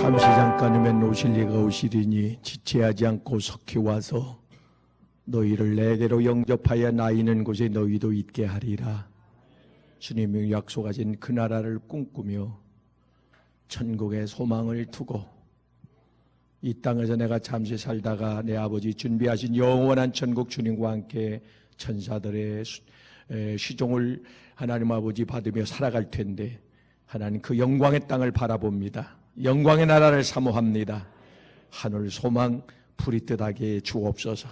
잠시 잠깐이면 오실 이가 오시리니 지체하지 않고 속히 와서 너희를 내게로 영접하여 나 있는 곳에 너희도 있게 하리라. 주님이 약속하신 그 나라를 꿈꾸며 천국의 소망을 두고 이 땅에서 내가 잠시 살다가 내 아버지 준비하신 영원한 천국 주님과 함께 천사들의 시종을 하나님 아버지 받으며 살아갈 텐데 하나님 그 영광의 땅을 바라봅니다. 영광의 나라를 사모합니다. 하늘 소망 부릿듯하게 주옵소서.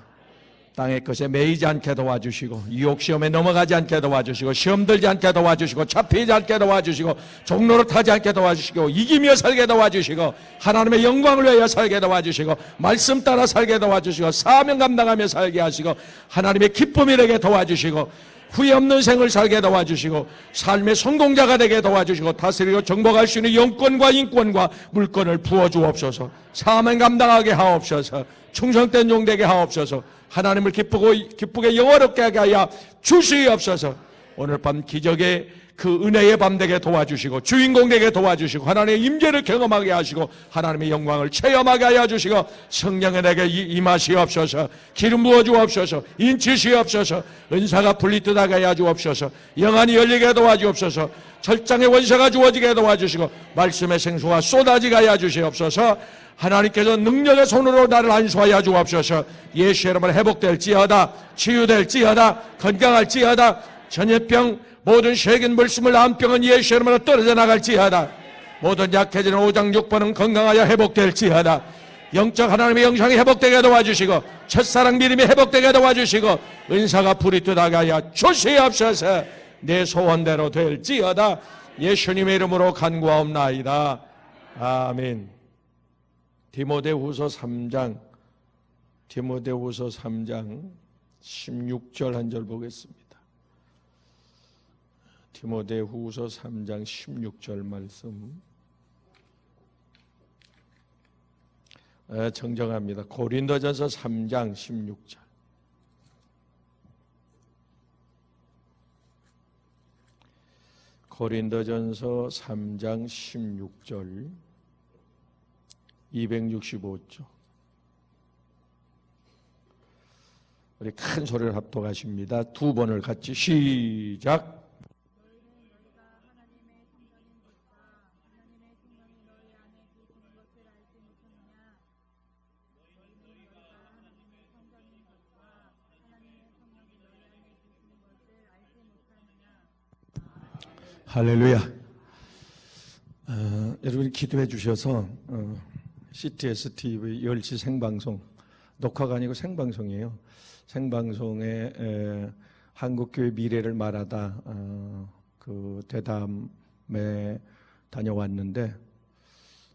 땅의 것에 매이지 않게 도와주시고 유혹시험에 넘어가지 않게 도와주시고 시험 들지 않게 도와주시고 잡히지 않게 도와주시고 종로로 타지 않게 도와주시고 이기며 살게 도와주시고 하나님의 영광을 위하여 살게 도와주시고 말씀 따라 살게 도와주시고 사명 감당하며 살게 하시고 하나님의 기쁨이 되게 도와주시고 후회 없는 생을 살게 도와주시고 삶의 성공자가 되게 도와주시고 다스리고 정복할 수 있는 영권과 인권과 물권을 부어주옵소서. 사명 감당하게 하옵소서. 충성된 종 되게 하옵소서. 하나님을 기쁘게 영화롭게 하게 하여 주시옵소서. 오늘 밤 기적의 그 은혜의 밤 되게 도와주시고 주인공 되게 도와주시고 하나님의 임재를 경험하게 하시고 하나님의 영광을 체험하게 하여 주시고 성령의 내게 임하시옵소서. 기름 부어 주옵소서. 인치시옵소서. 은사가 불리듯하게 하여 주옵소서. 영안이 열리게 도와주옵소서. 철장의 원사가 주어지게 도와주시고 말씀의 생수가 쏟아지게 하여 주시옵소서. 하나님께서 능력의 손으로 나를 안수하여 주옵소서. 예수 이름으로 회복될지어다. 치유될지어다. 건강할지어다. 전염병 모든 세균 물심을 암병은 예수 이름으로 떨어져 나갈지어다. 모든 약해지는 오장 육번은 건강하여 회복될지어다. 영적 하나님의 영상이 회복되게 도와주시고 첫사랑 믿음이 회복되게 도와주시고 은사가 불이듯하게 하여 주시옵소서. 내 소원대로 될지어다. 예수님의 이름으로 간구하옵나이다. 아멘. 디모데후서 3장 16절 한 절 보겠습니다. 디모데후서 3장 16절 말씀 정정합니다. 고린도전서 3장 16절. 고린도전서 3장 16절 265조. 우리 큰 소리를 합독하십니다. 두 번을 같이 시작. 할렐루야. 여러분이 기도해 주셔서 CTS TV 10시 생방송, 녹화가 아니고 생방송이에요. 생방송에 한국교회 미래를 말하다 그 대담에 다녀왔는데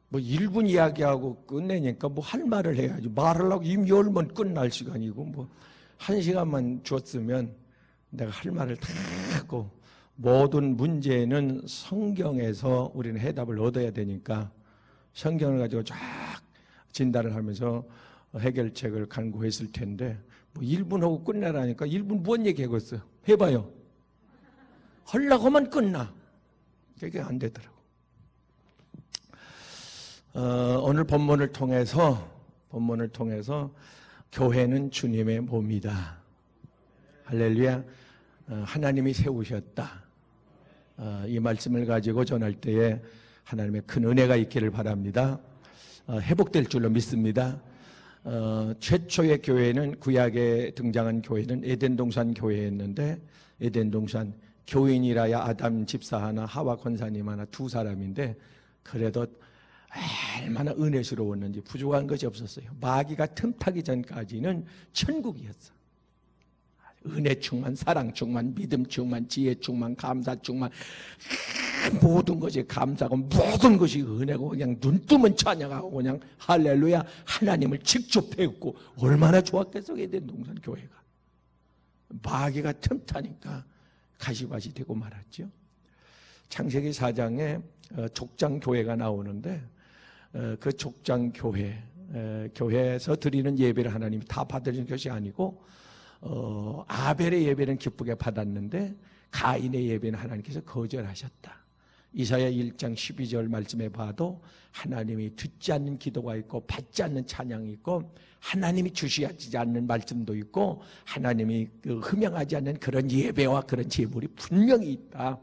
뭐 1분 이야기하고 끝내니까 뭐 할 말을 해야지. 말하려고 이미 열면 끝날 시간이고 뭐 1시간만 줬으면 내가 할 말을 다 하고 모든 문제는 성경에서 우리는 해답을 얻어야 되니까 성경을 가지고 쫙 진단을 하면서 해결책을 간구했을 텐데 뭐 1분 하고 끝내라니까 1분 뭔 얘기하겠어요? 해봐요. 하려고 하면 끝나. 그게 안 되더라고. 오늘 본문을 통해서 교회는 주님의 몸이다. 할렐루야. 하나님이 세우셨다. 이 말씀을 가지고 전할 때에 하나님의 큰 은혜가 있기를 바랍니다. 회복될 줄로 믿습니다. 최초의 교회는 구약에 등장한 교회는 에덴동산 교회였는데 에덴동산 교인이라야 아담 집사 하나 하와 권사님 하나 두 사람인데 그래도 얼마나 은혜스러웠는지 부족한 것이 없었어요. 마귀가 틈타기 전까지는 천국이었어. 은혜 충만, 사랑 충만, 믿음 충만, 지혜 충만, 감사 충만, 모든 것이 감사고 모든 것이 은혜고 그냥 눈 뜨면 찬양하고 그냥 할렐루야 하나님을 직접 배웠고 얼마나 좋았겠어. 에덴동산 교회가. 마귀가 틈타니까 가시밭이 되고 말았죠. 창세기 4장에 족장교회가 나오는데 그 족장교회에서 드리는 예배를 하나님이 다 받으시는 것이 아니고 아벨의 예배는 기쁘게 받았는데 가인의 예배는 하나님께서 거절하셨다. 이사야 1장 12절 말씀에 봐도 하나님이 듣지 않는 기도가 있고 받지 않는 찬양이 있고 하나님이 주시하지 않는 말씀도 있고 하나님이 흠양하지 않는 그런 예배와 그런 제물이 분명히 있다.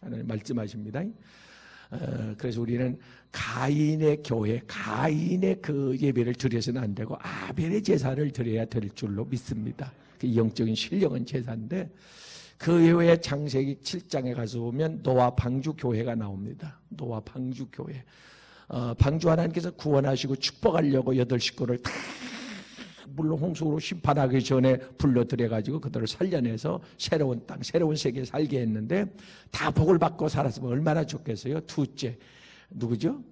하나님 말씀하십니다. 그래서 우리는 가인의 교회, 가인의 그 예배를 드려서는 안 되고 아벨의 제사를 드려야 될 줄로 믿습니다. 그 영적인 신령한 제사인데 그 외에 창세기 7장에 가서 보면 노아 방주 교회가 나옵니다. 노아 방주 교회. 방주 하나님께서 구원하시고 축복하려고 8식구를 다 물론 홍수로 심판하기 전에 불러들여가지고 그들을 살려내서 새로운 땅, 새로운 세계에 살게 했는데 다 복을 받고 살았으면 얼마나 좋겠어요. 둘째, 누구죠?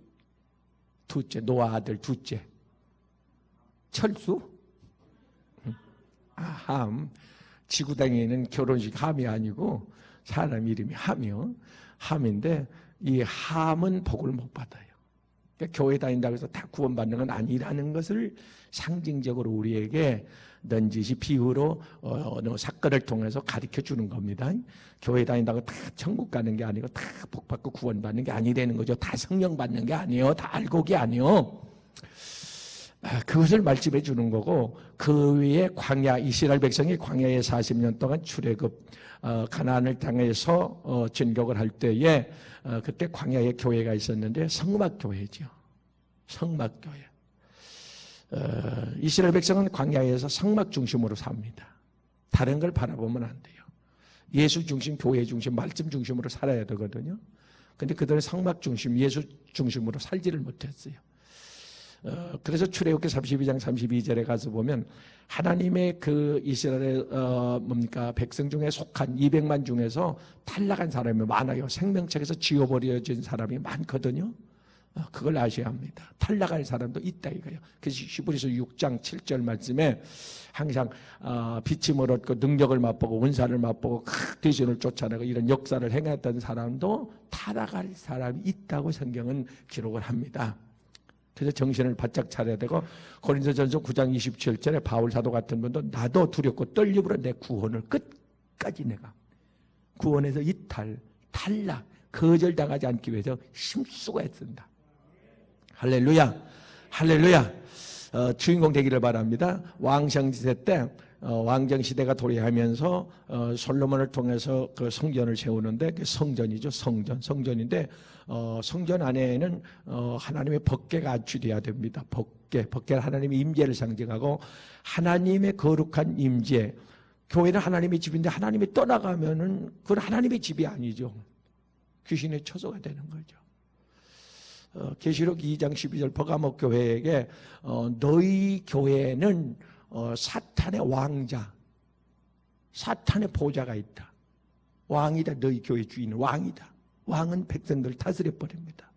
둘째, 노아 아들 둘째. 철수? 함. 지구당에는 결혼식 함이 아니고 사람 이름이 함이요. 함인데 이 함은 복을 못 받아요. 그러니까 교회 다닌다고 해서 다 구원받는 건 아니라는 것을 상징적으로 우리에게 넌지시 비유로 어느 사건을 통해서 가르쳐 주는 겁니다. 교회 다닌다고 다 천국 가는 게 아니고 다 복받고 구원받는 게 아니라는 거죠. 다 성령 받는 게 아니에요. 다 알곡이 아니에요. 그것을 말씀해 주는 거고 그 위에 광야, 이스라엘 백성이 광야에 40년 동안 출애굽 가나안을 땅에서 진격을 할 때에 그때 광야에 교회가 있었는데 성막교회죠. 성막교회. 이스라엘 백성은 광야에서 성막 중심으로 삽니다. 다른 걸 바라보면 안 돼요. 예수 중심, 교회 중심, 말씀 중심으로 살아야 되거든요. 근데 그들은 성막 중심, 예수 중심으로 살지를 못했어요. 그래서 출애굽기 32장 32절에 가서 보면 하나님의 그 이스라엘 백성 중에 속한 200만 중에서 탈락한 사람이 많아요. 생명책에서 지워버려진 사람이 많거든요. 그걸 아셔야 합니다. 탈락할 사람도 있다 이거예요. 그래서 히브리서 6장 7절 말씀에 항상 비침을 얻고 능력을 맛보고 은사를 맛보고 대신을 쫓아내고 이런 역사를 행했던 사람도 타락할 사람이 있다고 성경은 기록을 합니다. 그래서 정신을 바짝 차려야 되고 고린도전서 9장 27절에 바울 사도 같은 분도 나도 두렵고 떨림으로 내 구원을 끝까지 내가 구원에서 이탈, 탈락, 거절당하지 않기 위해서 힘쓰고 애쓴다. 할렐루야, 할렐루야. 주인공 되기를 바랍니다. 왕성시대 때 왕정시대가 도래하면서 솔로몬을 통해서 그 성전을 세우는데 그 성전이죠. 성전인데 성전 안에는 하나님의 법궤가 안치돼야 됩니다. 법궤는 하나님의 임재를 상징하고 하나님의 거룩한 임재. 교회는 하나님의 집인데 하나님이 떠나가면은 그건 하나님의 집이 아니죠. 귀신의 처소가 되는 거죠. 계시록 2장 12절 버가목 교회에게 너희 교회는 사탄의 왕자, 사탄의 보좌가 있다. 왕이다. 너희 교회 주인은 왕이다. 왕은 백성들을 다스려 버립니다.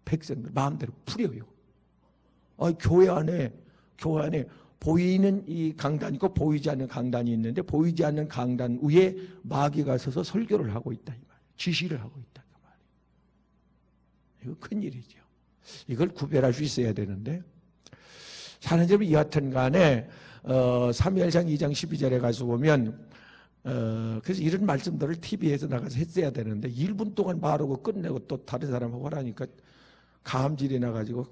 백성들 마음대로 부려요. 교회 안에 보이는 이 강단이 있고 보이지 않는 강단이 있는데 보이지 않는 강단 위에 마귀가 서서 설교를 하고 있다 이 말이에요. 지시를 하고 있다 그 말이에요. 이거 큰일이죠. 이걸 구별할 수 있어야 되는데 사는 점이 여하튼 간에 사무엘상 2장 12절에 가서 보면 그래서 이런 말씀들을 TV에서 나가서 했어야 되는데 1분 동안 말하고 끝내고 또 다른 사람하고 하라니까 감질이 나가지고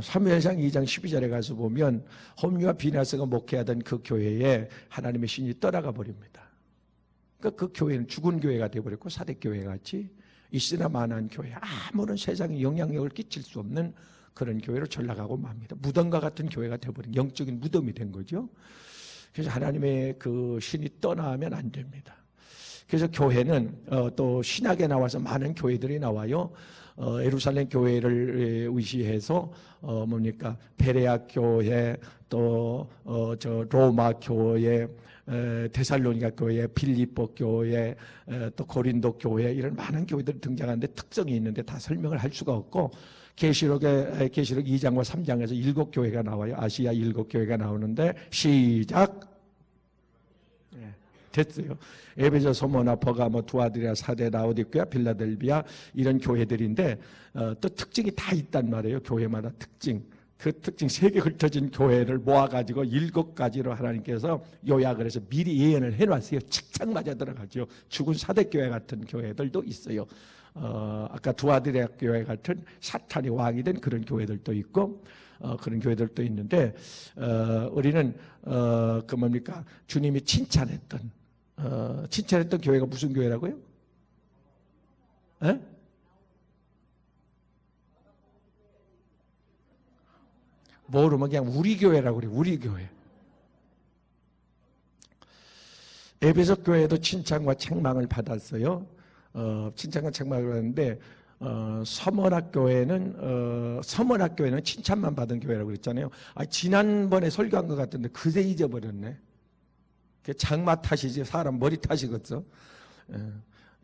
사무엘상 2장 12절에 가서 보면 홈리와 비나스가 목회하던 그 교회에 하나님의 신이 떠나가 버립니다. 그러니까 그 교회는 죽은 교회가 되어버렸고 사대교회 같이 있으나 마나한 교회, 아무런 세상에 영향력을 끼칠 수 없는 그런 교회로 전락하고 맙니다. 무덤과 같은 교회가 되어버린 영적인 무덤이 된 거죠. 그래서 하나님의 그 신이 떠나면 안 됩니다. 그래서 교회는 또 신학에 나와서 많은 교회들이 나와요. 예루살렘 교회를 의시해서 베레아 교회, 또 로마 교회, 데살로니가 교회, 빌립보 교회, 또 고린도 교회 이런 많은 교회들이 등장하는데 특성이 있는데 다 설명을 할 수가 없고 계시록 2장과 3장에서 7교회가 나와요. 아시아 7교회가 나오는데 시작. 됐어요. 에베소, 소모나, 버가모, 두아디라, 사데, 라오디게아, 빌라델비아 이런 교회들인데 또 특징이 다 있단 말이에요. 교회마다 특징. 그 특징 3개 흩어진 교회를 모아가지고 7가지로 하나님께서 요약을 해서 미리 예언을 해놨어요. 착착 맞아 들어가죠. 죽은 사대교회 같은 교회들도 있어요. 아까 두 아들의 교회 같은 사탄이 왕이 된 그런 교회들도 있고 그런 교회들도 있는데 우리는 그 뭡니까? 주님이 칭찬했던 교회가 무슨 교회라고요? 에? 모르면 그냥 우리 교회라고 그래. 우리 교회. 에베소 교회도 칭찬과 책망을 받았어요. 칭찬과 책망을 받았는데 서머락 교회는 칭찬만 받은 교회라고 그랬잖아요. 지난번에 설교한 것 같은데 그새 잊어버렸네. 장마 탓이지 사람 머리 탓이겠죠.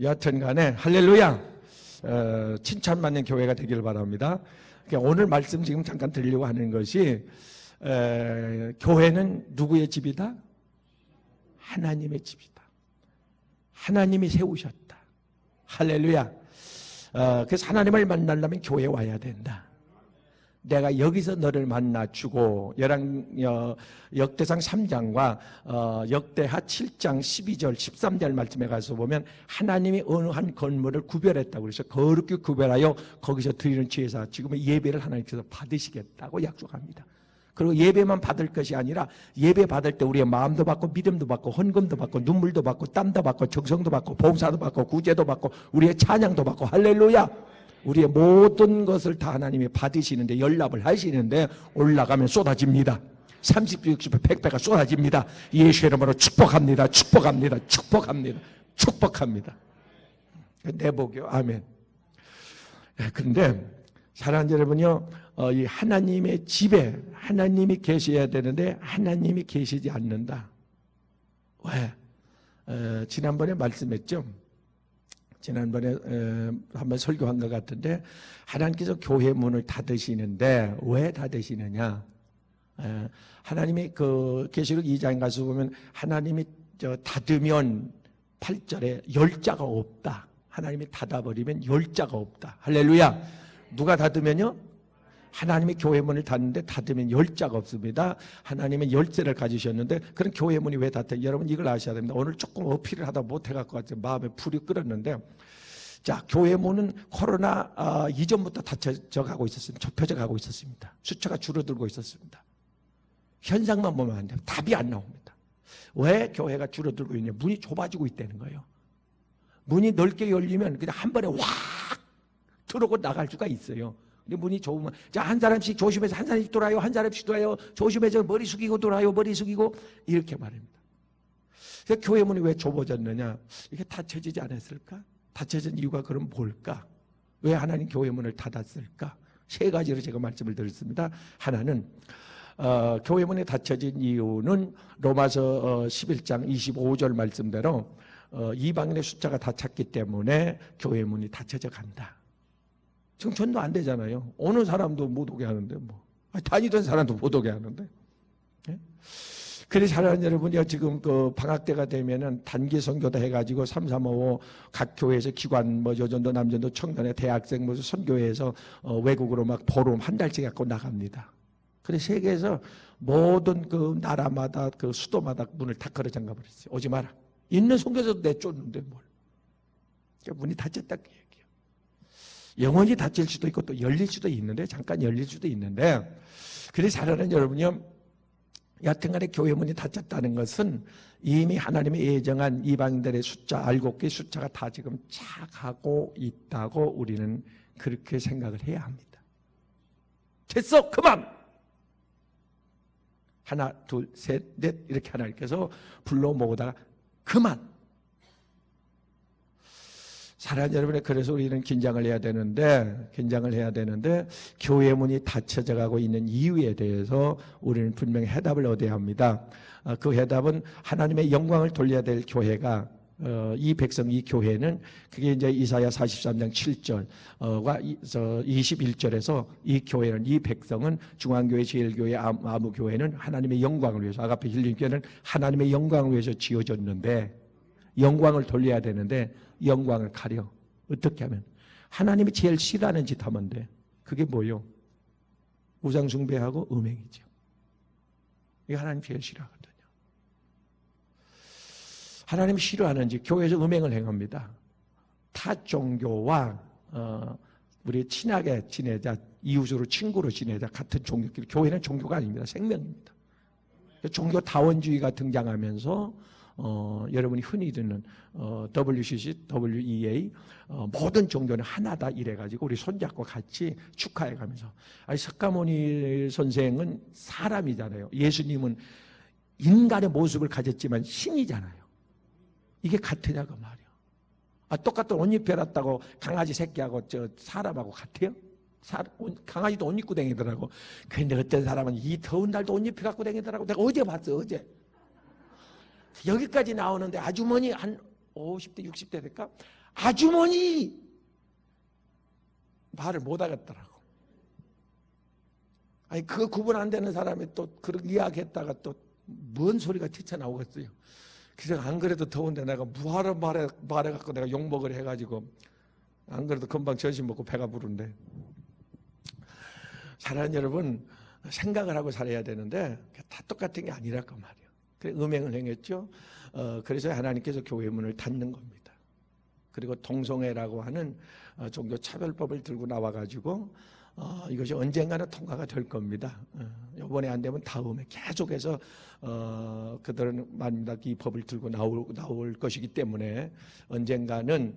여하튼간에 할렐루야. 칭찬받는 교회가 되기를 바랍니다. 오늘 말씀 지금 잠깐 드리려고 하는 것이 교회는 누구의 집이다? 하나님의 집이다. 하나님이 세우셨다. 할렐루야. 그래서 하나님을 만나려면 교회에 와야 된다. 내가 여기서 너를 만나주고 역대상 3장과 역대하 7장 12절 13절 말씀에 가서 보면 하나님이 어느 한 건물을 구별했다고 그래서 거룩히 구별하여 거기서 드리는 제사 지금 예배를 하나님께서 받으시겠다고 약속합니다. 그리고 예배만 받을 것이 아니라 예배 받을 때 우리의 마음도 받고 믿음도 받고 헌금도 받고 눈물도 받고 땀도 받고 정성도 받고 봉사도 받고 구제도 받고 우리의 찬양도 받고 할렐루야. 우리의 모든 것을 다 하나님이 받으시는데 연락을 하시는데 올라가면 쏟아집니다. 30배, 60배, 100배가 쏟아집니다. 예수의 이름으로 축복합니다. 축복합니다. 축복합니다. 축복합니다. 내 복이요. 아멘. 그런데 사랑하는 여러분요, 이 하나님의 집에 하나님이 계셔야 되는데 하나님이 계시지 않는다. 왜? 지난번에 말씀했죠. 지난번에 한번 설교한 것 같은데 하나님께서 교회 문을 닫으시는데 왜 닫으시느냐? 하나님이 그 계시록 2장에 가서 보면 하나님이 닫으면 8절에 열자가 없다. 하나님이 닫아버리면 열자가 없다. 할렐루야. 누가 닫으면요? 하나님이 교회 문을 닫는데 닫으면 열자가 없습니다. 하나님은 열쇠를 가지셨는데 그런 교회 문이 왜 닫혀요? 여러분 이걸 아셔야 됩니다. 오늘 조금 어필을 하다 못해갖고 마음에 불이 끓었는데 자, 교회 문은 코로나 이전부터 닫혀져 가고 있었습니다. 좁혀져 가고 있었습니다. 숫자가 줄어들고 있었습니다. 현상만 보면 안 돼요. 답이 안 나옵니다. 왜 교회가 줄어들고 있냐? 문이 좁아지고 있다는 거예요. 문이 넓게 열리면 그냥 한 번에 확 들어오고 나갈 수가 있어요. 근데 문이 좁으면 자, 한 사람씩 조심해서 한 사람씩 돌아요. 한 사람씩 돌아요. 조심해서 머리 숙이고 돌아요. 머리 숙이고 이렇게 말합니다. 그래서 교회 문이 왜 좁아졌느냐? 이게 닫혀지지 않았을까? 닫혀진 이유가 그럼 뭘까? 왜 하나님 교회 문을 닫았을까? 3가지로 제가 말씀을 드렸습니다. 하나는 교회 문이 닫혀진 이유는 로마서 11장 25절 말씀대로 이방인의 숫자가 다 찼기 때문에 교회 문이 닫혀져 간다. 정천도 안 되잖아요. 오는 사람도 못 오게 하는데 다니던 사람도 못 오게 하는데. 예? 그래서 사랑하는 여러분이요, 지금 그 방학 때가 되면은 단기 선교도 해가지고 3, 3, 5 각 교회에서 기관 여전도 남전도 청년회 대학생 선교회에서 외국으로 막 보름 한 달씩 갖고 나갑니다. 그래서 세계에서 모든 그 나라마다 그 수도마다 문을 다 걸어 잠가 버렸어요. 오지 마라. 있는 선교사도 내쫓는데 뭘. 그러니까 문이 닫혔다는 얘기예요. 영원히 닫힐 수도 있고 또 열릴 수도 있는데 잠깐 열릴 수도 있는데 그래서 사랑하는 여러분이요, 여하튼간에 교회 문이 닫혔다는 것은 이미 하나님이 예정한 이방인들의 숫자 7개 숫자가 다 지금 차가고 있다고 우리는 그렇게 생각을 해야 합니다. 됐어, 그만. 하나, 둘, 셋, 넷 이렇게 하나님께서 불러 모으다가 그만. 사랑하는 여러분, 그래서 우리는 긴장을 해야 되는데 교회 문이 닫혀져 가고 있는 이유에 대해서 우리는 분명히 해답을 얻어야 합니다. 그 해답은 하나님의 영광을 돌려야 될 교회가 이 백성, 이 교회는 그게 이제 이사야 43장 7절과 21절에서 이 교회는, 이 백성은 중앙교회, 제일교회, 아무교회는 하나님의 영광을 위해서, 아가페 힐링교회는 하나님의 영광을 위해서 지어졌는데 영광을 돌려야 되는데 영광을 가려. 어떻게 하면? 하나님이 제일 싫어하는 짓 하면 돼. 그게 뭐요? 우상 숭배하고 음행이죠. 이게 하나님 제일 싫어하거든요. 하나님이 싫어하는지 교회에서 음행을 행합니다. 타 종교와 우리 친하게 지내자, 이웃으로 친구로 지내자, 같은 종교끼리. 교회는 종교가 아닙니다. 생명입니다. 종교 다원주의가 등장하면서 여러분이 흔히 듣는 WCC, WEA 모든 종교는 하나다 이래가지고 우리 손잡고 같이 축하해가면서, 아니 석가모니 선생은 사람이잖아요. 예수님은 인간의 모습을 가졌지만 신이잖아요. 이게 같으냐고 말이야. 똑같은 옷 입혀놨다고 강아지 새끼하고 사람하고 같아요? 강아지도 옷 입고 다니더라고. 근데 어떤 사람은 이 더운 날도 옷 입혀 갖고 다니더라고. 내가 어제 봤어, 어제. 여기까지 나오는데 아주머니 한 50대 60대 될까? 아주머니 말을 못 하겠더라고. 아니 그거 구분 안 되는 사람이 또 그런 이야기했다가 또 뭔 소리가 튀쳐나오겠어요. 그래서 안 그래도 더운데 내가 뭐하러 말해갖고 내가 욕먹으려 해가지고, 안 그래도 금방 점심 먹고 배가 부른데. 사랑하는 여러분, 생각을 하고 살아야 되는데 다 똑같은 게 아니랄까 말이에요. 그래서 음행을 행했죠. 그래서 하나님께서 교회 문을 닫는 겁니다. 그리고 동성애라고 하는 종교 차별법을 들고 나와가지고 이것이 언젠가는 통과가 될 겁니다. 이번에 안 되면 다음에 계속해서 그들은 말입니다. 이 법을 들고 나올 것이기 때문에 언젠가는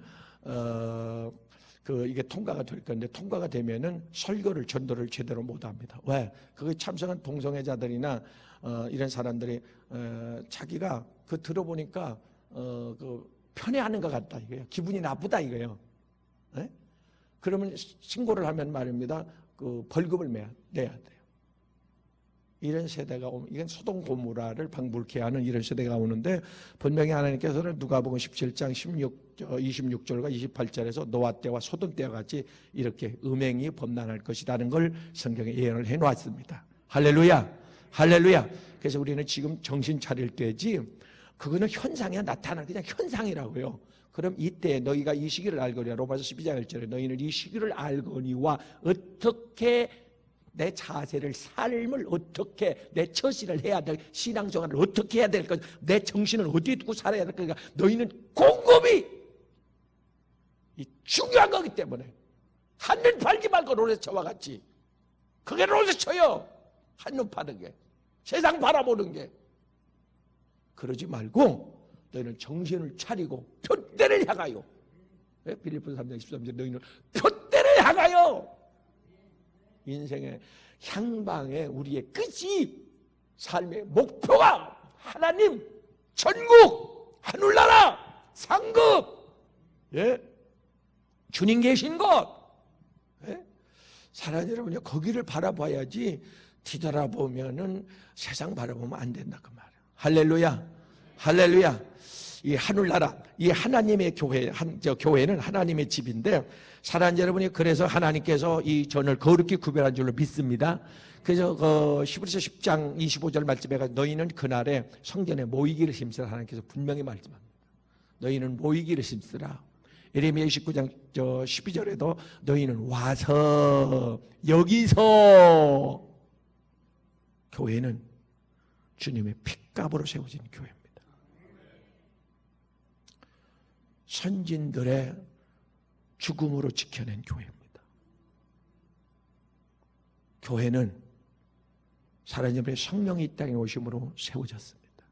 이게 통과가 될 건데, 통과가 되면은 설교를, 전도를 제대로 못 합니다. 왜? 그게 참석한 동성애자들이나 이런 사람들이 자기가 들어보니까 편애하는 것 같다 이거예요. 기분이 나쁘다 이거예요. 네? 그러면 신고를 하면 말입니다. 벌금을 내야 돼요. 이런 세대가 오면, 이건 소돔 고모라를 방불케 하는 이런 세대가 오는데, 분명히 하나님께서는 누가복음 17장 26절과 28절에서 노아 때와 소돔 때와 같이 이렇게 음행이 범람할 것이라는 걸 성경에 예언을 해놓았습니다. 할렐루야, 할렐루야. 그래서 우리는 지금 정신 차릴 때지, 그거는 현상에 나타나는 그냥 현상이라고요. 그럼 이때 너희가 이 시기를 알거니와, 로마서 12장 1절에 너희는 이 시기를 알거니와 어떻게 내 자세를, 삶을 어떻게, 내 처신을 해야 될, 신앙생활을 어떻게 해야 될 것, 내 정신을 어디에 두고 살아야 될 건가, 너희는 곰곰이 이 중요한 거기 때문에 한눈 팔지 말고 로레처와 같이. 그게 로레처요. 한눈 파는 게, 세상 바라보는 게. 그러지 말고 너희는 정신을 차리고 표대를 향하여. 빌립보서 3장 13절 너희는 표대를 향하여. 인생의 향방에 우리의 끝이, 삶의 목표가 하나님, 천국, 하늘나라, 상급, 주님 계신 곳. 사랑하는 여러분, 거기를 바라봐야지 뒤돌아보면은 세상 바라보면 안 된다 그 말이에요. 할렐루야, 할렐루야. 이 하늘나라, 이 하나님의 교회, 교회는 하나님의 집인데, 사랑하는 여러분이, 그래서 하나님께서 이 전을 거룩히 구별한 줄로 믿습니다. 그래서 히브리서 10장 25절 말씀에 너희는 그날에 성전에 모이기를 힘쓰라, 하나님께서 분명히 말씀합니다. 너희는 모이기를 힘쓰라. 예레미야 29장 12절에도 너희는 와서, 여기서. 교회는 주님의 핏값으로 세워진 교회입니다. 선진들의 죽음으로 지켜낸 교회입니다. 교회는 살아있는 성령이 이 땅에 오심으로 세워졌습니다.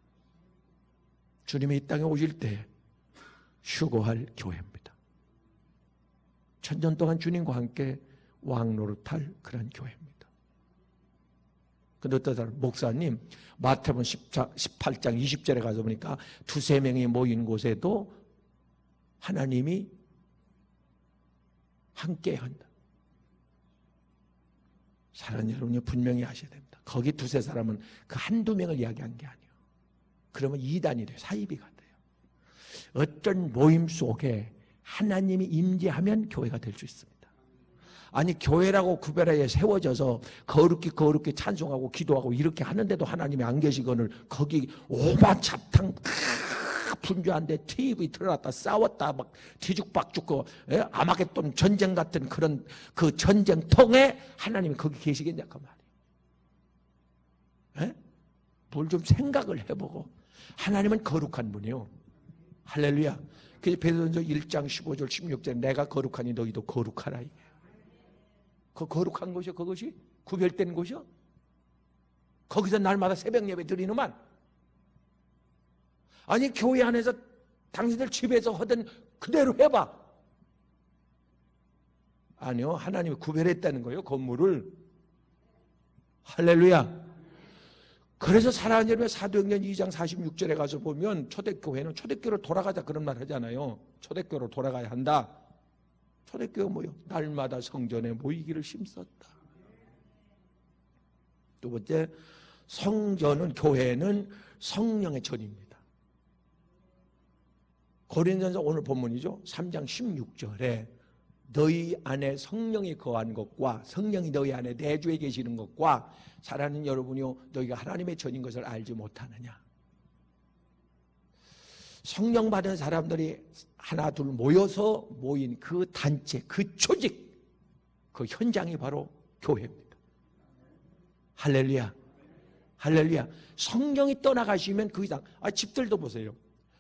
주님이 이 땅에 오실 때 휴거할 교회입니다. 천년 동안 주님과 함께 왕노릇할 그런 교회입니다. 근데 어떤 사람, 목사님, 마태복음 18장 20절에 가서 보니까 두세 명이 모인 곳에도 하나님이 함께 한다. 사랑하는 여러분이 분명히 아셔야 됩니다. 거기 두세 사람은 그 한두 명을 이야기한 게 아니에요. 그러면 이단이 돼요. 사이비가 돼요. 어떤 모임 속에 하나님이 임재하면 교회가 될 수 있습니다. 아니, 교회라고 구별하에 세워져서 거룩히 찬송하고 기도하고 이렇게 하는데도 하나님이 안 계시거늘, 거기 오만 잡탕 분주한데 TV 틀어놨다 싸웠다 막 뒤죽박죽고, 아마겟돈 전쟁 같은 그런 그 전쟁통에 하나님이 거기 계시겠냐 그 말이에요. 뭘 좀 생각을 해보고. 하나님은 거룩한 분이요. 할렐루야. 그래서 베드로전서 1장 15절 16절 내가 거룩하니 너희도 거룩하라. 그 거룩한 곳이요, 그것이 구별된 곳이요. 거기서 날마다 새벽 예배 드리는만. 아니 교회 안에서 당신들 집에서 하던 그대로 해봐. 아니요, 하나님이 구별했다는 거예요, 건물을. 할렐루야. 그래서 사랑하는 여러분, 사도행전 2장 46절에 가서 보면 초대교회는 초대교회로 돌아가자 그런 말 하잖아요. 초대교회로 돌아가야 한다. 초대교회가 뭐요? 날마다 성전에 모이기를 힘썼다. 두 번째, 성전은, 교회는 성령의 전입니다. 고린도전서 오늘 본문이죠. 3장 16절에 너희 안에 성령이 거한 것과 성령이 너희 안에 내주에 계시는 것과 사랑하는 여러분이요, 너희가 하나님의 전인 것을 알지 못하느냐. 성령 받은 사람들이 하나 둘 모여서 모인 그 단체, 그 조직, 그 현장이 바로 교회입니다. 할렐루야. 할렐루야. 성령이 떠나가시면 그 이상, 집들도 보세요.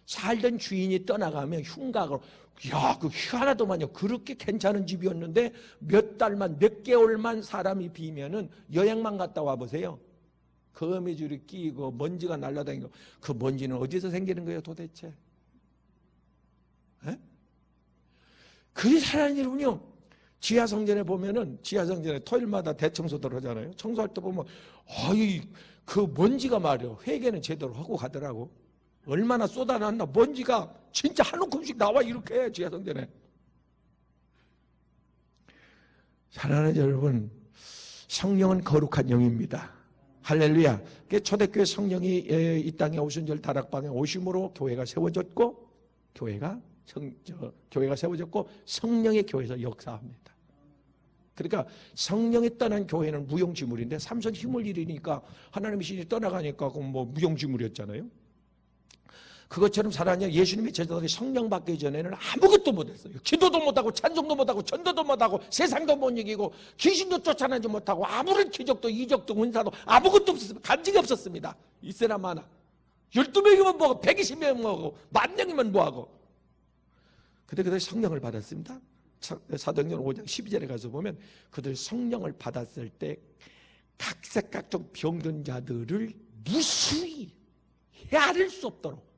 살던 주인이 떠나가면 흉각으로, 야, 그 하나도만요, 그렇게 괜찮은 집이었는데 몇 달만, 몇 개월만 사람이 비면은 여행만 갔다 와보세요. 거미줄이 끼고 먼지가 날아다니고, 그 먼지는 어디서 생기는 거예요 도대체? 그게 사랑하는 여러분요, 지하성전에 보면은, 지하성전에 토요일마다 대청소들 하잖아요. 청소할 때 보면 그 먼지가 말이요, 회개는 제대로 하고 가더라고. 얼마나 쏟아놨나. 먼지가 진짜 한 움큼씩 나와, 이렇게 지하성전에. 사랑하는 여러분, 성령은 거룩한 영입니다. 할렐루야. 초대교회 성령이 이 땅에 오순절 다락방에 오심으로 교회가 세워졌고, 교회가 세워졌고 성령의 교회에서 역사합니다. 그러니까 성령이 떠난 교회는 무용지물인데, 삼손 힘을 잃으니까 하나님의 신이 떠나가니까 뭐 무용지물이었잖아요. 그것처럼 사랑하는 예수님의 제자들이 성령 받기 전에는 아무것도 못했어요. 기도도 못하고 찬송도 못하고 전도도 못하고 세상도 못 이기고 귀신도 쫓아내지 못하고 아무런 기적도 이적도 은사도 아무것도 없었습니다. 간직이 없었습니다. 있으나 마나 12명이면 뭐하고 120명이면 뭐하고 10,000명이면 뭐하고. 근데 그들이 성령을 받았습니다. 사도행전 5장 12절에 가서 보면 그들이 성령을 받았을 때 각색 각종 병든 자들을 무수히 헤아릴 수 없도록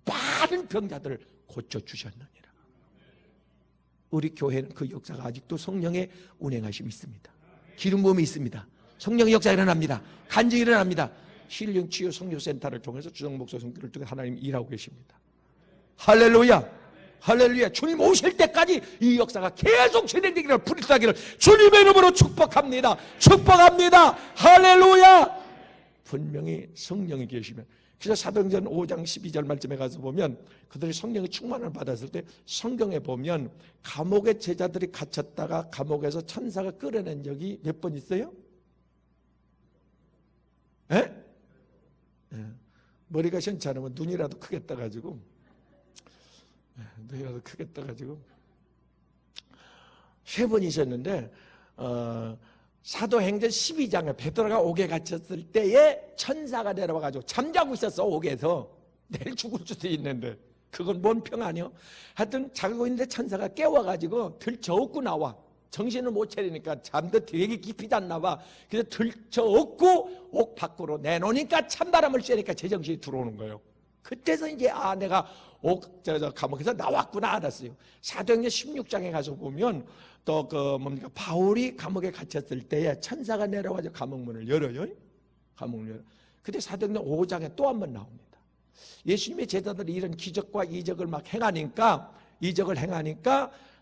많은 병자들을 고쳐주셨느니라. 우리 교회는 그 역사가 아직도 성령의 운행하심이 있습니다. 기름 부음이 있습니다. 성령의 역사가 일어납니다. 간증이 일어납니다. 힐링 치유 성교센터를 통해서 주정 목사 성교를 통해 하나님이 일하고 계십니다. 할렐루야. 할렐루야. 주님 오실 때까지 이 역사가 계속 진행되기를, 불일하기를 주님의 이름으로 축복합니다. 축복합니다. 할렐루야. 분명히 성령이 계시면, 그래서 사도행전 5장 12절 말씀에 가서 보면 그들이 성령의 충만을 받았을 때 성경에 보면 감옥에 제자들이 갇혔다가 감옥에서 천사가 끌어낸 적이 몇 번 있어요? 에? 머리가 시원치 않으면 눈이라도 크게 떠가지고, 눈이라도 크게 떠가지고 3번 있었는데, 사도행전 12장에 베드로가 옥에 갇혔을 때에 천사가 내려와가지고 잠자고 있었어. 옥에서 내일 죽을 수도 있는데 그건 뭔 평 아니요? 하여튼 자고 있는데 천사가 깨워가지고 들쳐업고 나와. 정신을 못 차리니까 잠도 되게 깊이 잤나 봐. 그래서 들쳐업고 옥 밖으로 내놓으니까 찬바람을 쐬니까 제정신이 들어오는 거예요. 그때서 이제 내가 감옥에서 나왔구나 알았어요. 사도행전 16장에 가서 보면 또 뭡니까, 바울이 감옥에 갇혔을 때에 천사가 내려와서 감옥문을 열어요. 감옥문을 열어. 근데 사도행전 5장에 또 한 번 나옵니다. 예수님의 제자들이 이런 기적과 이적을 막 행하니까,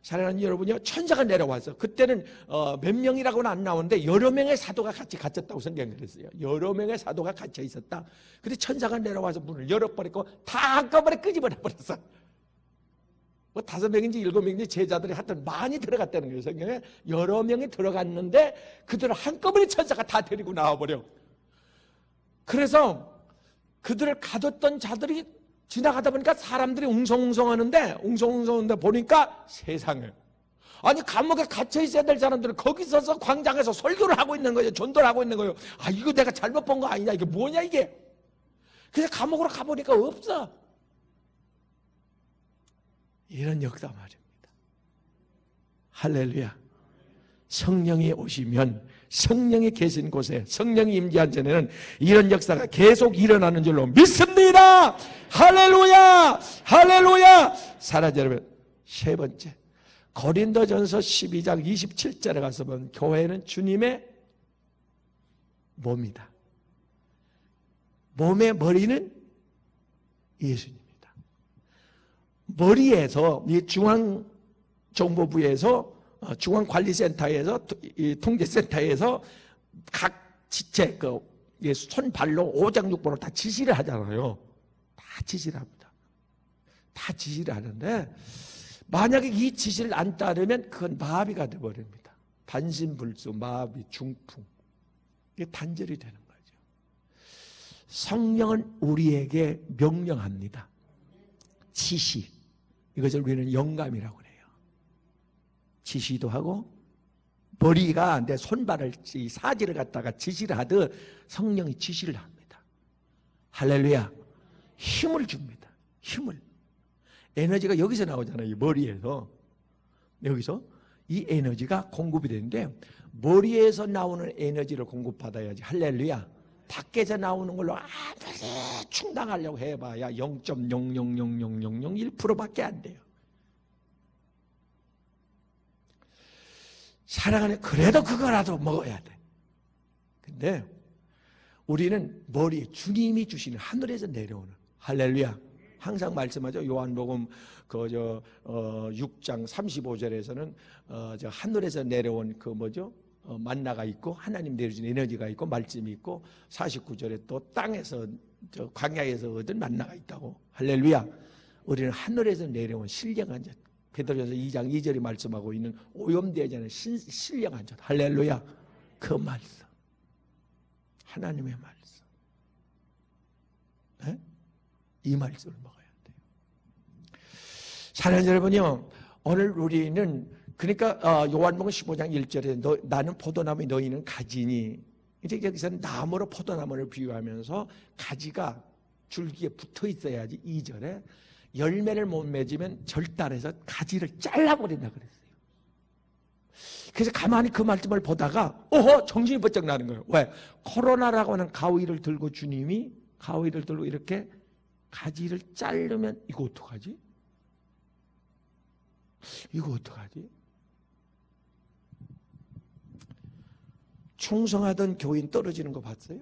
사랑하는 여러분이요, 천사가 내려와서, 그때는 몇 명이라고는 안 나오는데 여러 명의 사도가 같이 갇혔다고 성경에 그랬어요. 여러 명의 사도가 갇혀 있었다. 근데 천사가 내려와서 문을 열어버리고 다 한꺼번에 끄집어내 버렸어. 뭐 5명인지 7명인지 제자들이 하여튼 많이 들어갔다는 거예요. 성경에 여러 명이 들어갔는데 그들을 한꺼번에 천사가 다 데리고 나와버려. 그래서 그들을 가뒀던 자들이 지나가다 보니까 사람들이 웅성웅성하는데 보니까 세상에, 아니 감옥에 갇혀 있어야 될 사람들은 거기 서서 광장에서 설교를 하고 있는 거예요. 전도를 하고 있는 거예요. 이거 내가 잘못 본 거 아니냐, 이게 뭐냐 이게. 그래서 감옥으로 가보니까 없어. 이런 역사 말입니다. 할렐루야. 성령이 오시면 성령이 계신 곳에, 성령이 임재한 전에는 이런 역사가 계속 일어나는 줄로 믿습니다. 할렐루야. 할렐루야. 사랑하는 여러분, 세 번째, 고린도전서 12장 27절에 가서 보면 교회는 주님의 몸이다. 몸의 머리는 예수님이다. 머리에서, 이 중앙정보부에서, 중앙관리센터에서, 이 통제센터에서 각 지체, 손발로 오장육부로 다 지시를 하잖아요. 다 지시를 합니다. 다 지시를 하는데, 만약에 이 지시를 안 따르면 그건 마비가 되어버립니다. 반신불수, 마비, 중풍. 이게 단절이 되는 거죠. 성령은 우리에게 명령합니다. 지시. 이것을 우리는 영감이라고 해요. 지시도 하고, 머리가 내 손발을, 사지를 갖다가 지시를 하듯 성령이 지시를 합니다. 할렐루야. 힘을 줍니다. 힘을. 에너지가 여기서 나오잖아요. 이 머리에서. 여기서 이 에너지가 공급이 되는데, 머리에서 나오는 에너지를 공급받아야지. 할렐루야. 밖에서 나오는 걸로 아무리 충당하려고 해봐야 0.0000001%밖에 안 돼요. 사랑하는, 그래도 그거라도 먹어야 돼. 근데 우리는 머리, 주님이 주시는 하늘에서 내려오는, 할렐루야. 항상 말씀하죠. 요한복음 6장 35절에서는 하늘에서 내려온 만나가 있고, 하나님 내려준 에너지가 있고, 말씀이 있고, 49절에 또 땅에서, 광야에서 얻은 만나가 있다고. 할렐루야. 우리는 하늘에서 내려온 신령한 자, 베드로전서 2장 2절이 말씀하고 있는 오염되지 않은 신령한 자. 할렐루야. 그 말씀, 하나님의 말씀, 네? 이 말씀을 먹어야 돼요. 사랑하는 여러분요, 오늘 우리는, 그러니까 요한복음 15장 1절에 나는 포도나무, 너희는 가지니, 이제 여기서는 나무로 포도나무를 비유하면서 가지가 줄기에 붙어 있어야지 2절에 열매를 못 맺으면 절단해서 가지를 잘라버린다 그랬어요. 그래서 가만히 그 말씀을 보다가 정신이 번쩍 나는 거예요. 왜? 코로나라고 하는 가위를 들고 주님이 가위를 들고 이렇게 가지를 자르면 이거 어떡하지? 이거 어떡하지? 충성하던 교인 떨어지는 거 봤어요?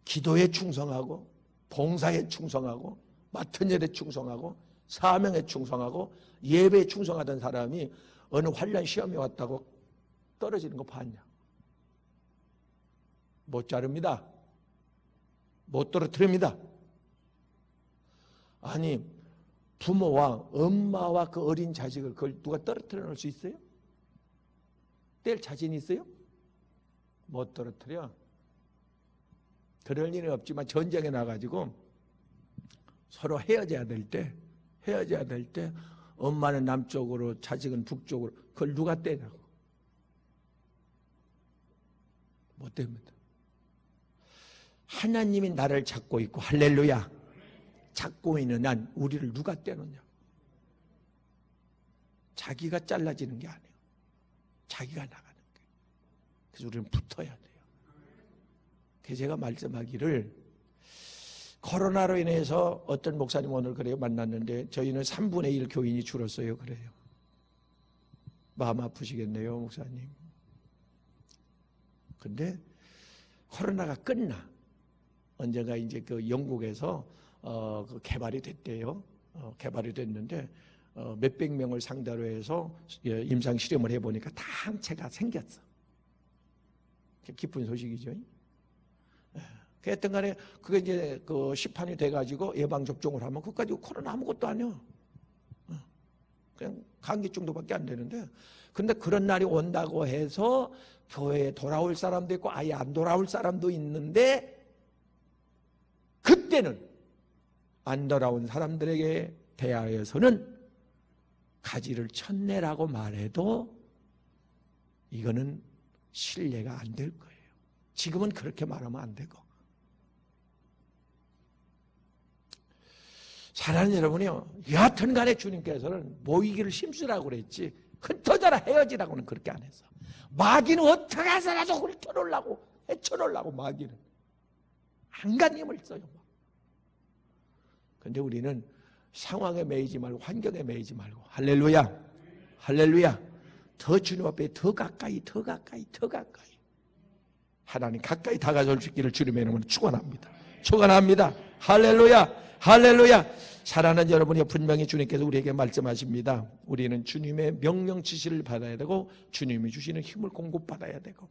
기도에 충성하고, 봉사에 충성하고, 맡은 일에 충성하고, 사명에 충성하고, 예배에 충성하던 사람이 어느 환난 시험이 왔다고 떨어지는 거 봤냐? 못 자릅니다. 못 떨어뜨립니다. 아니, 부모와 엄마와 그 어린 자식을 그걸 누가 떨어뜨려 놓을 수 있어요? 뗄 자신이 있어요? 못 떨어뜨려. 그럴 일은 없지만 전쟁에 나가지고 서로 헤어져야 될 때 엄마는 남쪽으로 자식은 북쪽으로, 그걸 누가 떼냐고. 못 뗍니다. 하나님이 나를 잡고 있고, 할렐루야, 잡고 있는 한 우리를 누가 떼놓냐고. 자기가 잘라지는 게 아니에요. 자기가 나가는 거예요. 그래서 우리는 붙어야 돼요. 그래서 제가 말씀하기를, 코로나로 인해서 어떤 목사님 오늘 그래요 만났는데, 저희는 3분의 1 교인이 줄었어요. 그래요. 마음 아프시겠네요, 목사님. 근데 코로나가 끝나. 언젠가 이제 그 영국에서 그 개발이 됐대요. 개발이 됐는데 몇백 명을 상대로 해서 임상 실험을 해보니까 다 항체가 생겼어. 기쁜 소식이죠. 하여튼 간에 그게 이제 그 시판이 돼가지고 예방접종을 하면 그까지 코로나 아무것도 아니야. 그냥 감기 정도밖에 안 되는데, 근데 그런 날이 온다고 해서 교회에 돌아올 사람도 있고 아예 안 돌아올 사람도 있는데, 그때는 안 돌아온 사람들에게 대하여서는 가지를 쳤네라고 말해도 이거는 신뢰가 안 될 거예요. 지금은 그렇게 말하면 안 되고. 사랑하는 여러분이요, 여하튼 간에 주님께서는 모이기를 힘쓰라고 그랬지 흩어져라 헤어지라고는 그렇게 안 했어. 마귀는 어떻게 해서라도 훑어놓으려고 헤쳐놓으려고 마귀는 안간힘을 써요. 그런데 우리는 상황에 매이지 말고 환경에 매이지 말고, 할렐루야, 할렐루야, 더 주님 앞에 더 가까이 더 가까이 더 가까이 하나님 가까이 다가설 수 있기를 주님의 이름으로 축원합니다. 축원합니다. 할렐루야, 할렐루야. 사랑하는 여러분이, 분명히 주님께서 우리에게 말씀하십니다. 우리는 주님의 명령 지시를 받아야 되고 주님이 주시는 힘을 공급받아야 되고,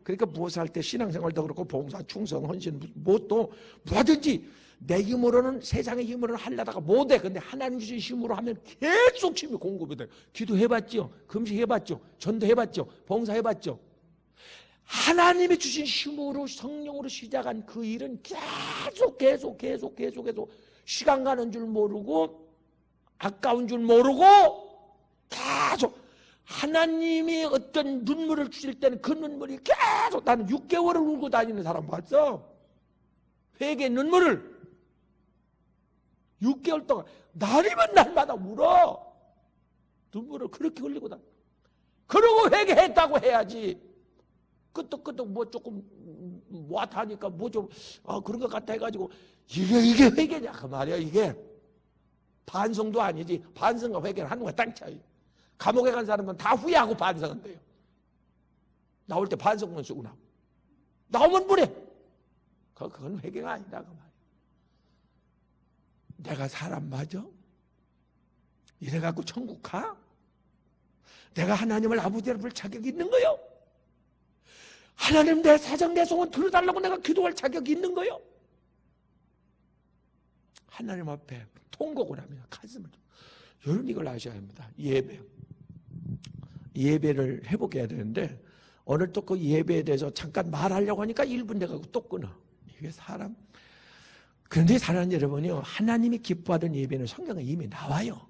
그러니까 무엇을 할 때 신앙생활도 그렇고 봉사, 충성, 헌신, 무엇도 뭐든지 내 힘으로는, 세상의 힘으로는 하려다가 못해. 근데 하나님 주신 힘으로 하면 계속 힘이 공급이 돼요. 기도해봤죠, 금식해봤죠, 전도해봤죠, 봉사해봤죠. 하나님이 주신 힘으로, 성령으로 시작한 그 일은 계속 시간 가는 줄 모르고, 아까운 줄 모르고, 계속 하나님이 어떤 눈물을 주실 때는 그 눈물이 계속, 나는 6개월을 울고 다니는 사람 봤어. 회개 눈물을 6개월 동안 날이면 날마다 울어. 눈물을 그렇게 흘리고 다녀. 그러고 회개했다고 해야지. 끄떡끄떡 뭐 조금 하니까 뭐 좀 그런 것 같아 해가지고 이게 회개냐 그 말이야. 이게 반성도 아니지. 반성과 회개는 하는 거야 땅 차이. 감옥에 간 사람은 다 후회하고 반성한대요. 나올 때 반성문 쓰고 나오면 뭐래? 그건 회개가 아니다 그 말이야. 내가 사람 맞아? 이래갖고 천국 가? 내가 하나님을 아버지라 부를 자격이 있는 거요? 하나님 내 사정 내 소원 들어달라고 내가 기도할 자격이 있는 거요? 하나님 앞에 통곡을 하며 가슴을, 여러분 이걸 아셔야 합니다. 예배를 회복해야 되는데 오늘 또 그 예배에 대해서 잠깐 말하려고 하니까 1분 돼가고 또 끊어. 이게 사람. 그런데 사랑하는 여러분이요, 하나님이 기뻐하던 예배는 성경에 이미 나와요.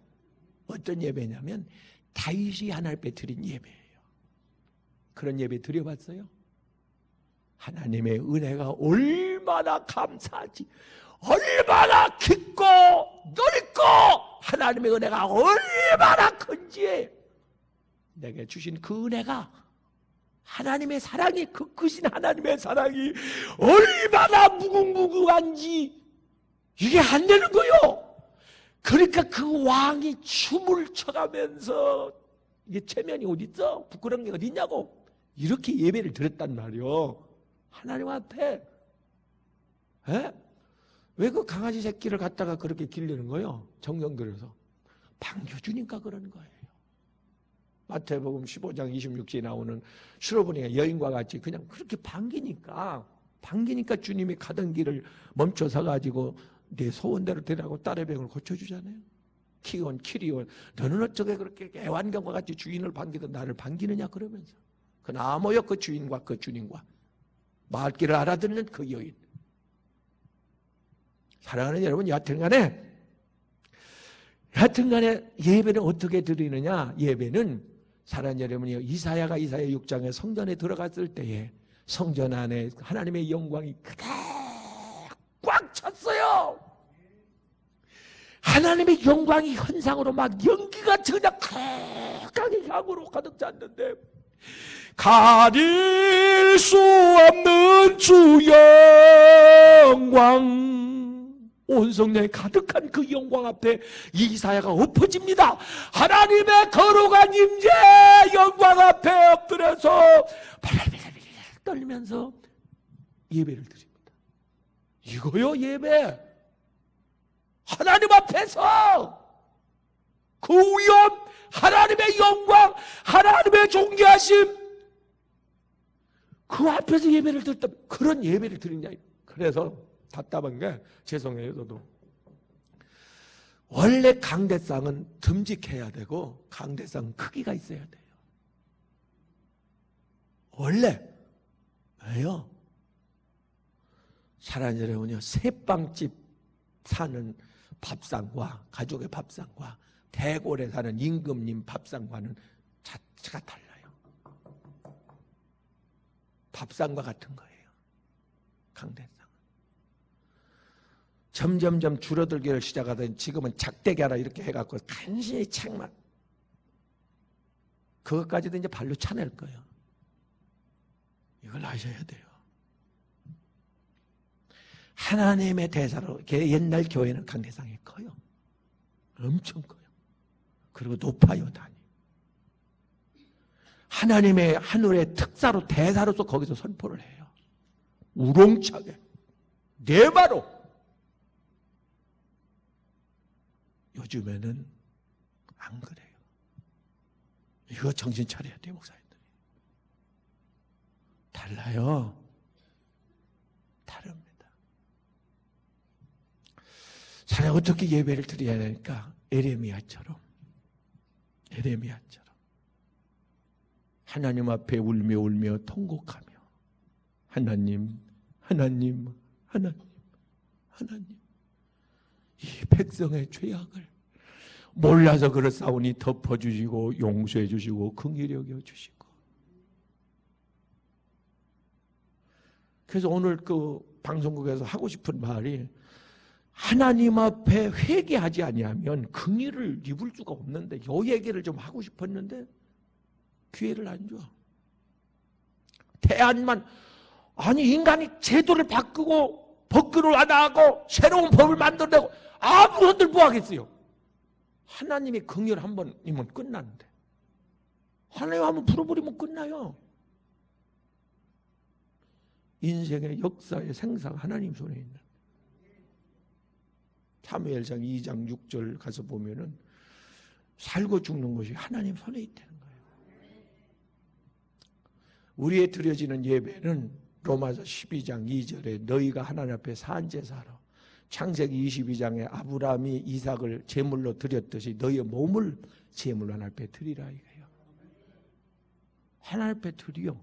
어떤 예배냐면 다윗이 하나님 앞에 드린 예배예요. 그런 예배 드려봤어요? 하나님의 은혜가 얼마나 감사하지, 얼마나 깊고 넓고 하나님의 은혜가 얼마나 큰지, 내게 주신 그 은혜가, 하나님의 사랑이, 그 크신 하나님의 사랑이 얼마나 무궁무궁한지 이게 안 되는 거요. 그러니까 그 왕이 춤을 춰가면서, 이게 체면이 어디 있어? 부끄러운 게 어디 있냐고 이렇게 예배를 드렸단 말이요. 하나님 앞에. 왜 그 강아지 새끼를 갖다가 그렇게 기르는 거예요? 정성 들여서 반겨주니까 그런 거예요. 마태복음 15장 26절에 나오는 수로보니가 여인과 같이 그냥 그렇게 반기니까 주님이 가던 길을 멈춰서 가지고 내 소원대로 되라고 딸의 병을 고쳐주잖아요. 키리온 너는 어떻게 그렇게 애완견과 같이 주인을 반기던 나를 반기느냐 그러면서, 그 나모여 그 주인과 그 주님과 말귀를 알아듣는 그 여인. 사랑하는 여러분, 여하튼간에 예배는 어떻게 드리느냐. 예배는 사랑하는 여러분이, 이사야 6장에 성전에 들어갔을 때에 성전 안에 하나님의 영광이 꽉 찼어요. 하나님의 영광이 현상으로 막 연기같이 그냥 강하게 향으로 가득 찼는데, 가릴 수 없는 주 영광, 온 성령에 가득한 그 영광 앞에 이사야가 엎어집니다. 하나님의 거룩한 임재 영광 앞에 엎드려서 발발발발 떨리면서 예배를 드립니다. 이거요 예배. 하나님 앞에서 그 위엄, 하나님의 영광, 하나님의 존귀하심, 그 앞에서 예배를 드렸다. 그런 예배를 드리냐. 그래서 답답한 게, 죄송해요 저도, 원래 강대상은 듬직해야 되고 강대상 크기가 있어야 돼요. 원래. 왜요? 사랑하는 여러분요, 새빵집 사는 밥상과 가족의 밥상과 대궐에 사는 임금님 밥상과는 자체가 달라요. 밥상과 같은 거예요. 강대상. 점점점 줄어들기를 시작하더니 지금은 작대기 하라 이렇게 해갖고 간신히 책만. 그것까지도 이제 발로 차낼 거예요. 이걸 아셔야 돼요. 하나님의 대사로 옛날 교회는 강대상이 커요. 엄청 커요. 그리고 높아요, 단위. 하나님의 하늘의 특사로 대사로서 거기서 선포를 해요. 우렁차게 네 바로. 요즘에는 안 그래요. 이거 정신 차려야 돼요, 목사님들이. 달라요. 다릅니다. 사람이 어떻게 예배를 드려야 되니까 에레미야처럼 하나님 앞에 울며 울며 통곡하며 하나님 이 백성의 죄악을 몰라서 그렇사오니 덮어주시고 용서해 주시고 긍휼히 여겨 주시고. 그래서 오늘 그 방송국에서 하고 싶은 말이 하나님 앞에 회개하지 아니하면 긍휼을 입을 수가 없는데 이 얘기를 좀 하고 싶었는데 기회를 안 줘. 대안만 아니 인간이 제도를 바꾸고 법규를 완화하고 새로운 법을 만들어내고 아무것들 뭐 하겠어요. 하나님의 긍휼 한 번이면 끝나는데 하나님 한번 풀어버리면 끝나요. 인생의 역사의 생사가 하나님 손에 있는. 사무엘상 2장 6절 가서 보면은 살고 죽는 것이 하나님 손에 있다는 거예요. 우리의 드려지는 예배는 로마서 12장 2절에 너희가 하나님 앞에 산제사로, 창세기 22장에 아브라함이 이삭을 제물로 드렸듯이 너희의 몸을 제물로 하나님 앞에 드리라 이거예요. 하나님 앞에 드려.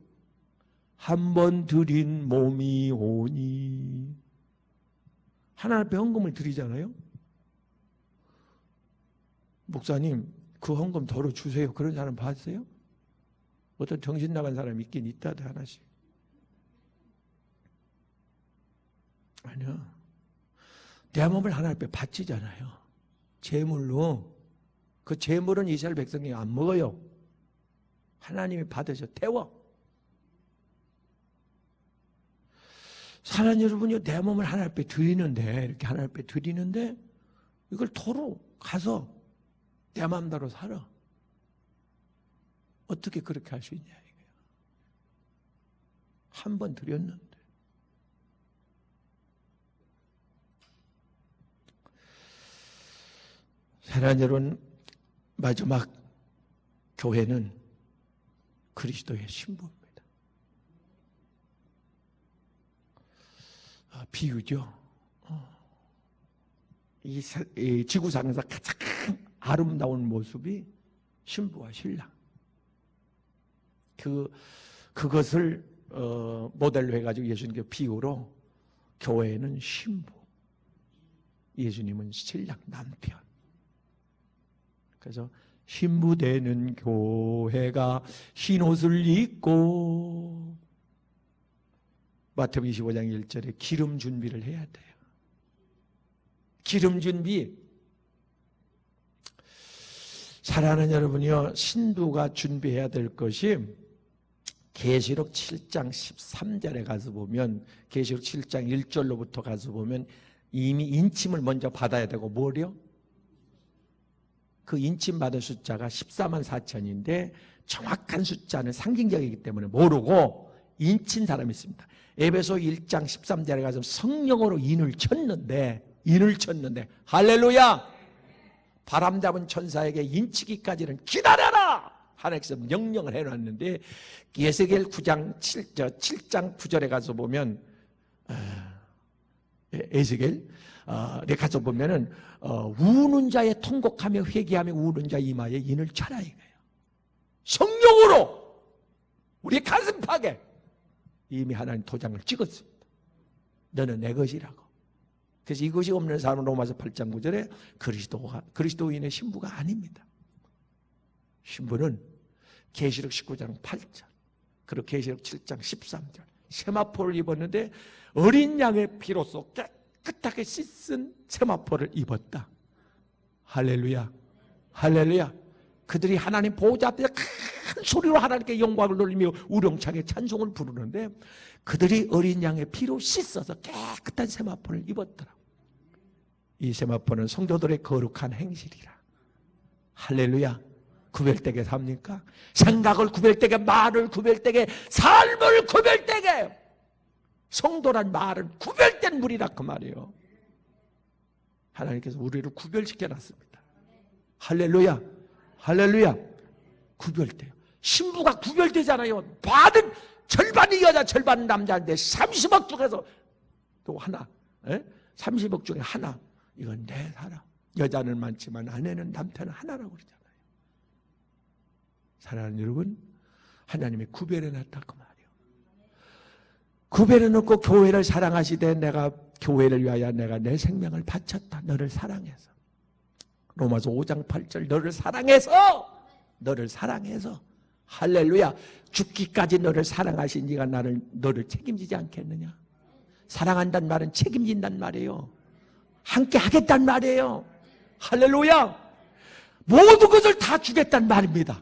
한 번 드린 몸이 오니. 하나님 앞에 헌금을 드리잖아요. 목사님 그 헌금 덜어 주세요. 그런 사람 봤어요? 어떤 정신 나간 사람 있긴 있다도 하나씩. 아니요. 내 몸을 하나님 앞에 바치잖아요. 제물로. 그 제물은 이스라엘 백성이 안 먹어요. 하나님이 받으셔 태워. 사랑하는 여러분요, 내 몸을 하나님 앞에 드리는데, 이렇게 하나님 앞에 드리는데 이걸 도로 가서 내 마음대로 살아. 어떻게 그렇게 할 수 있냐 이거예요. 한 번 드렸는데. 사랑하는 여러분, 마지막 교회는 그리스도의 신부입니다. 비유죠. 이 지구상에서 가장 아름다운 모습이 신부와 신랑. 그것을 모델로 해가지고 예수님께 비유로 교회는 신부, 예수님은 신랑 남편. 그래서 신부 되는 교회가 흰옷을 입고 마태복음 25장 1절에 기름 준비를 해야 돼요. 기름 준비. 사랑하는 여러분이요, 신부가 준비해야 될 것이 계시록 7장 13절에 가서 보면, 계시록 7장 1절로부터 가서 보면 이미 인침을 먼저 받아야 되고, 뭐요? 그 인침 받은 숫자가 14만 4천인데 정확한 숫자는 상징적이기 때문에 모르고 인친 사람이 있습니다. 에베소 1장 13절에 가서 성령으로 인을 쳤는데 할렐루야! 바람 잡은 천사에게 인치기까지는 기다려라! 하나님께서 명령을 해놨는데 예세겔 7장 9절에 가서 보면 에스겔 가서 보면은 우는 자의 통곡하며 회개하며 우는 자 이마에 인을 쳐라 이거예요. 성령으로 우리 가슴팍에 이미 하나님 도장을 찍었습니다. 너는 내 것이라고. 그래서 이것이 없는 사람은 로마서 8장 9절에 그리스도인의 신부가 아닙니다. 신부는 계시록 19장 8절 그리고 계시록 7장 13절 세마포를 입었는데 어린 양의 피로써 깨끗하게 씻은 세마포를 입었다. 할렐루야, 할렐루야. 그들이 하나님 보호자 앞에 큰 소리로 하나님께 영광을 돌리며 우렁차게 찬송을 부르는데 그들이 어린 양의 피로 씻어서 깨끗한 세마포를 입었더라. 이 세마포는 성도들의 거룩한 행실이라. 할렐루야. 구별되게 삽니까? 생각을 구별되게, 말을 구별되게, 삶을 구별되게. 성도란 말은 구별된 물이라 그 말이에요. 하나님께서 우리를 구별시켜 놨습니다. 할렐루야, 할렐루야. 구별돼요. 신부가 구별되잖아요. 반은 절반이 여자, 절반은 남자인데 30억 중에서 또 하나, 30억 중에 하나. 이건 내 사람. 여자는 많지만 아내는, 남편은 하나라고 그러잖아요. 사랑하는 여러분, 하나님이 구별해 놨다 그 말이에요. 구별해 놓고 교회를 사랑하시되 내가 교회를 위하여 내가 내 생명을 바쳤다. 너를 사랑해서. 로마서 5장 8절 너를 사랑해서 할렐루야. 죽기까지 너를 사랑하신 이가 너를 책임지지 않겠느냐. 사랑한다는 말은 책임진다는 말이에요. 함께 하겠다는 말이에요. 할렐루야. 모든 것을 다 주겠다는 말입니다.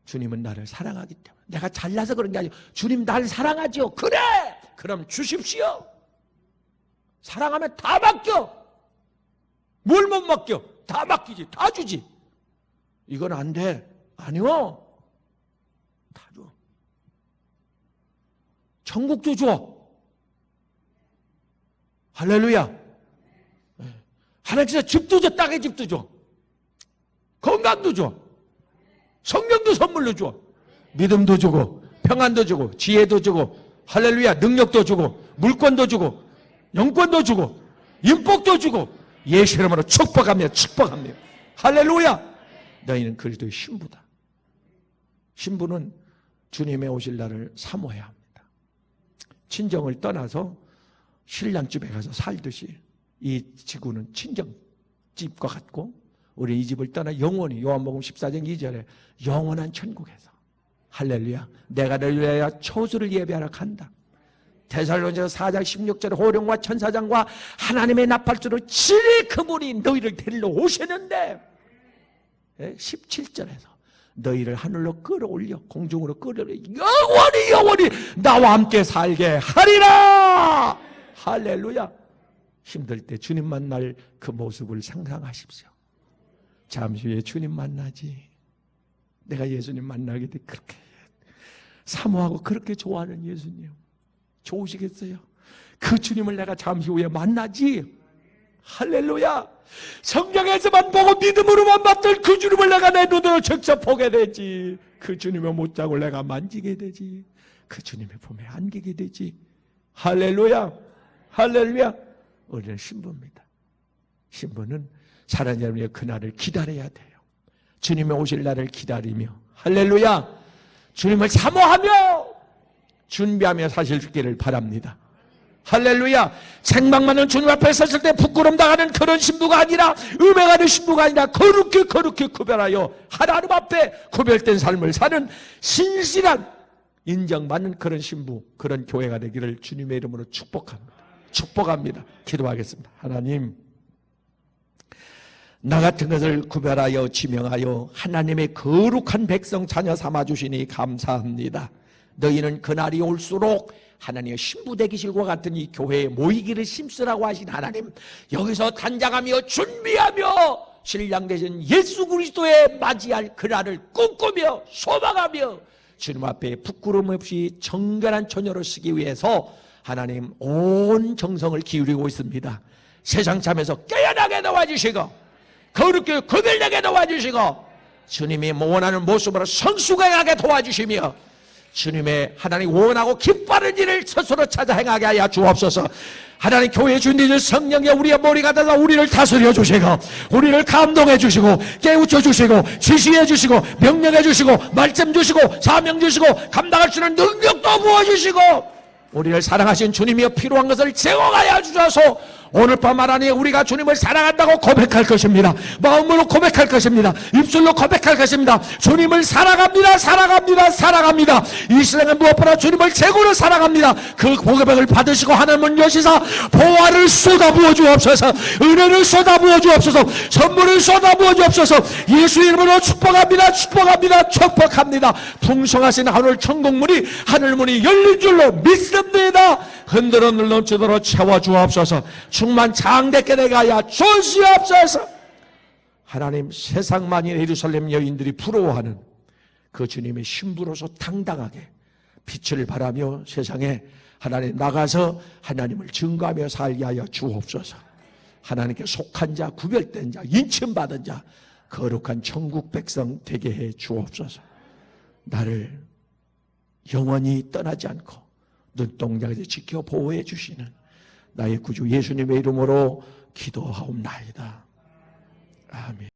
주님은 나를 사랑하기 때문에. 내가 잘나서 그런 게 아니고 주님 나를 사랑하죠. 그래, 그럼 주십시오. 사랑하면 다 맡겨. 뭘 못 맡겨? 다 맡기지, 다 주지. 이건 안 돼. 아니요, 다 줘. 천국도 줘. 할렐루야. 하나님께서 집도 줘, 땅의 집도 줘, 건강도 줘, 성령도 선물로 줘, 믿음도 주고, 평안도 주고, 지혜도 주고, 할렐루야, 능력도 주고, 물권도 주고, 영권도 주고, 인복도 주고, 예수 이름으로 축복합니다. 축복합니다. 할렐루야. 너희는 그리스도의 신부다. 신부는 주님의 오실 날을 사모해야 합니다. 친정을 떠나서 신랑집에 가서 살듯이 이 지구는 친정집과 같고, 우리 이 집을 떠나 영원히, 요한복음 14장 2절에 영원한 천국에서, 할렐루야, 내가 너를 위하여 초수를 예배하러 간다. 데살로니가서 4장 16절에 호령과 천사장과 하나님의 나팔수로 진리 그분이 너희를 데리러 오시는데, 17절에서 너희를 하늘로 끌어올려, 공중으로 끌어올려 영원히 나와 함께 살게 하리라. 할렐루야. 힘들 때 주님 만날 그 모습을 상상하십시오. 잠시 후에 주님 만나지. 내가 예수님 만나게 돼 그렇게 사모하고 그렇게 좋아하는 예수님, 좋으시겠어요? 그 주님을 내가 잠시 후에 만나지. 할렐루야. 성경에서만 보고 믿음으로만 받들 그 주님을 내가 내 눈으로 직접 보게 되지. 그 주님의 못장을 내가 만지게 되지. 그 주님의 품에 안기게 되지. 할렐루야, 할렐루야. 우리는 신부입니다. 신부는 사랑하는 여러분의 그날을 기다려야 돼요. 주님의 오실 날을 기다리며, 할렐루야, 주님을 사모하며 준비하며 사시기를 바랍니다. 할렐루야. 생방만은 주님 앞에 섰을 때 부끄럼 당하는 그런 신부가 아니라, 음행하는 신부가 아니라 거룩히 구별하여 하나님 앞에 구별된 삶을 사는 신실한, 인정받는 그런 신부, 그런 교회가 되기를 주님의 이름으로 축복합니다. 기도하겠습니다. 하나님, 나 같은 것을 구별하여 지명하여 하나님의 거룩한 백성 자녀 삼아주시니 감사합니다. 너희는 그날이 올수록 하나님의 신부 되기실과 같은 이 교회에 모이기를 힘쓰라고 하신 하나님, 여기서 단장하며 준비하며 신랑 되신 예수 그리스도에 맞이할 그날을 꿈꾸며 소망하며 주님 앞에 부끄러움 없이 정결한 처녀로 서기 위해서 하나님 온 정성을 기울이고 있습니다. 세상 참에서 깨어나게 도와주시고, 거룩하게 구별되게 도와주시고, 주님이 원하는 모습으로 성숙하게 도와주시며, 주님의 하나님 원하고 기뻐하는 일을 스스로 찾아 행하게 하여 주옵소서. 하나님 교회 주님의 성령에 우리의 머리가 되어 우리를 다스려 주시고, 우리를 감동해 주시고, 깨우쳐 주시고, 지시해 주시고, 명령해 주시고, 말씀 주시고, 사명 주시고, 감당할 수 있는 능력도 부어주시고, 우리를 사랑하신 주님이여 필요한 것을 제공하여 주셔서 오늘 밤 하나님 우리가 주님을 사랑한다고 고백할 것입니다. 마음으로 고백할 것입니다. 입술로 고백할 것입니다. 주님을 사랑합니다. 사랑합니다. 사랑합니다. 이 세상에 무엇보다 주님을 최고로 사랑합니다. 그 고백을 받으시고 하나님은 여시사 보화를 쏟아부어 주옵소서, 은혜를 쏟아부어 주옵소서, 선물을 쏟아부어 주옵소서. 예수 이름으로 축복합니다. 축복합니다. 축복합니다. 풍성하신 하늘 천국문이 하늘문이 열린 줄로 믿습니다. 흔들흔들 넘치도록 채워주옵소서. 충만 장대께 내가야 주시옵소서. 하나님, 세상 만인 예루살렘 여인들이 부러워하는 그 주님의 신부로서 당당하게 빛을 발하며 세상에 하나님 나가서 하나님을 증거하며 살게 하여 주옵소서. 하나님께 속한 자, 구별된 자, 인침받은 자, 거룩한 천국 백성 되게 해 주옵소서. 나를 영원히 떠나지 않고 눈동자에서 지켜 보호해 주시는 나의 구주 예수님의 이름으로 기도하옵나이다. 아멘.